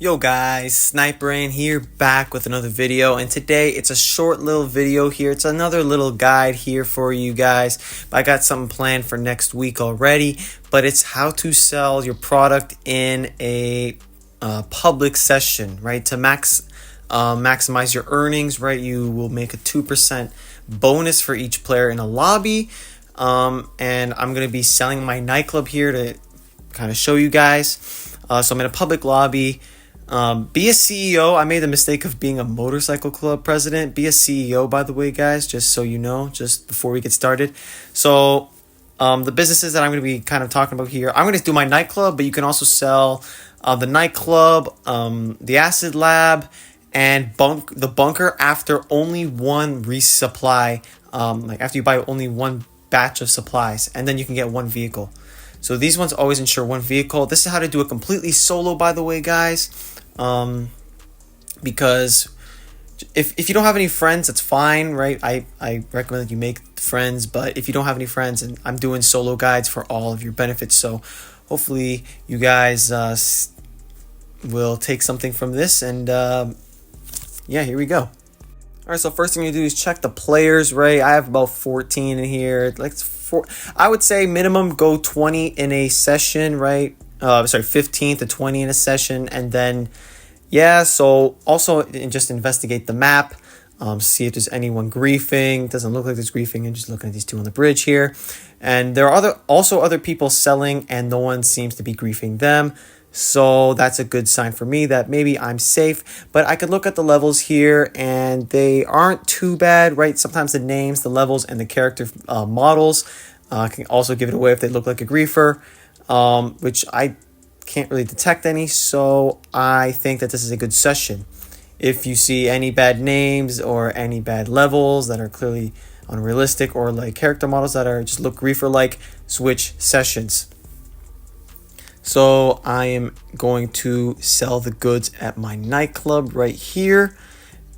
Yo guys, Sniper here back with another video, and today it's a short little video here. It's another little guide here for you guys. I got something planned for next week already, but it's how to sell your product in a public session, right? To maximize your earnings, right? You will make a 2% bonus for each player in a lobby, and I'm going to be selling my nightclub here to kind of show you guys. So I'm in a public lobby. Be a CEO. I made the mistake of being a motorcycle club president. Be a CEO, by the way, guys, just so you know, just before we get started. So the businesses that I'm going to be kind of talking about here, I'm going to do my nightclub, but you can also sell the nightclub, the acid lab, and the bunker after only one resupply. Like after you buy only one batch of supplies, and then you can get one vehicle. So these ones always insure one vehicle. This is how to do it completely solo, by the way, guys. Because if you don't have any friends, that's fine, right? I recommend that you make friends, but if you don't have any friends, and I'm doing solo guides for all of your benefits, so hopefully you guys will take something from this, and yeah, here we go. All right, so first thing you do is check the players, right? I have about 14 in here. I would say minimum go 20 in a session, right? 15 to 20 in a session, and then so also just investigate the map, see if there's anyone griefing. Doesn't look like there's griefing, and just looking at these two on the bridge here, and there are also other people selling, and no one seems to be griefing them. So that's a good sign for me that maybe I'm safe. But I could look at the levels here, and they aren't too bad, right? Sometimes the names, the levels, and the character models can also give it away if they look like a griefer, which I can't really detect any. So I think that this is a good session. If you see any bad names or any bad levels that are clearly unrealistic, or like character models that are just look griefer-like, switch sessions. So I am going to sell the goods at my nightclub right here,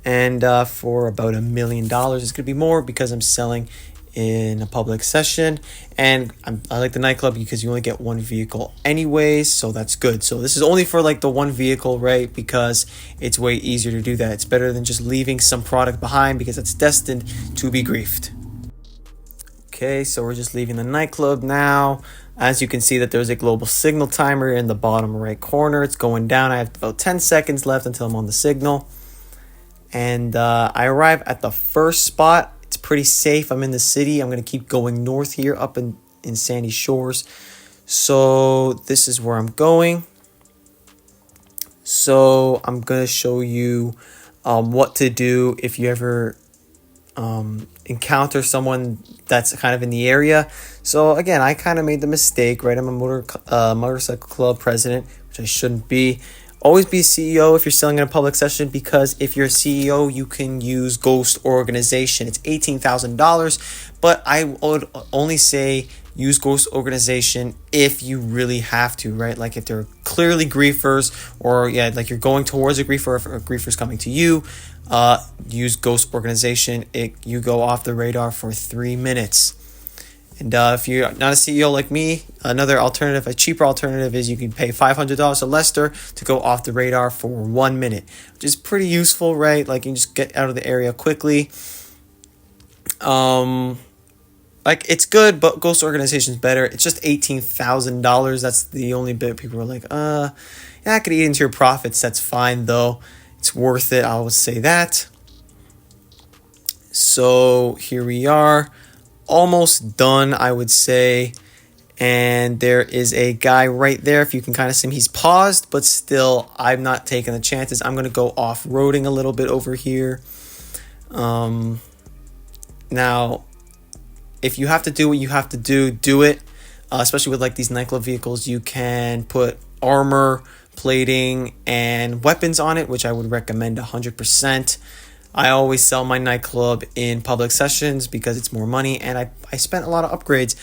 and for about $1 million. It's going to be more because I'm selling in a public session, and I like the nightclub because you only get one vehicle anyways, so that's good. So this is only for like the one vehicle, right? Because it's way easier to do that. It's better than just leaving some product behind, because it's destined to be griefed. Okay, so we're just leaving the nightclub now. As you can see that there's a global signal timer in the bottom right corner. It's going down. I have about 10 seconds left until I'm on the signal. And I arrive at the first spot. It's pretty safe. I'm in the city. I'm going to keep going north here up in Sandy Shores. So this is where I'm going. So I'm going to show you what to do if you ever encounter someone that's kind of in the area. So again, I kind of made the mistake, right? I'm a motorcycle club president, which I shouldn't be. Always be a CEO if you're selling in a public session, because if you're a CEO, you can use Ghost Organization. It's $18,000, but I would only say use Ghost Organization if you really have to, right? Like if they're clearly griefers, or like you're going towards a griefer, if a griefer's coming to you, use Ghost Organization. You go off the radar for 3 minutes. And if you're not a CEO like me, another alternative, a cheaper alternative, is you can pay $500 to Lester to go off the radar for 1 minute, which is pretty useful, right? Like you can just get out of the area quickly. Like it's good, but Ghost Organization is better. It's just $18,000. That's the only bit people are like, yeah, I could eat into your profits. That's fine though. It's worth it. I would say that. So here we are. Almost done, I would say. And there is a guy right there. If you can kind of see him, he's paused, but still, I'm not taking the chances. I'm going to go off-roading a little bit over here. Now, if you have to do what you have to do it. Especially with like these nightclub vehicles, you can put armor, plating, and weapons on it, which I would recommend 100%. I always sell my nightclub in public sessions because it's more money, and I spent a lot of upgrades.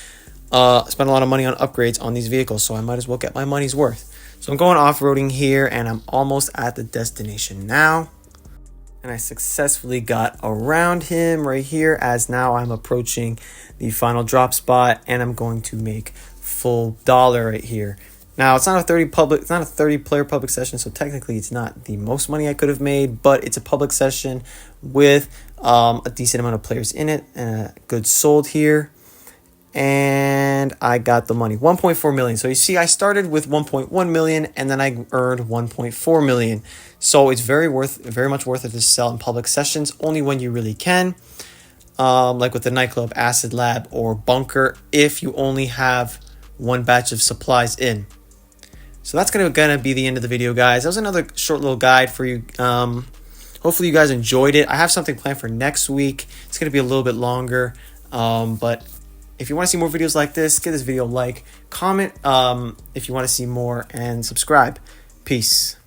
Spent a lot of money on upgrades on these vehicles, so I might as well get my money's worth. So I'm going off-roading here, and I'm almost at the destination now. And I successfully got around him right here, as now I'm approaching the final drop spot, and I'm going to make full dollar right here. Now it's not a 30 player public session, so technically it's not the most money I could have made, but it's a public session with a decent amount of players in it and goods sold here. And I got the money, 1.4 million. So you see, I started with 1.1 million and then I earned 1.4 million. So it's very much worth it to sell in public sessions, only when you really can. Like with the nightclub, acid lab, or bunker, if you only have one batch of supplies in. So that's gonna be the end of the video, guys. That was another short little guide for you. Hopefully you guys enjoyed it. I have something planned for next week. It's gonna be a little bit longer, but if you want to see more videos like this, give this video a like, comment if you want to see more, and subscribe. Peace.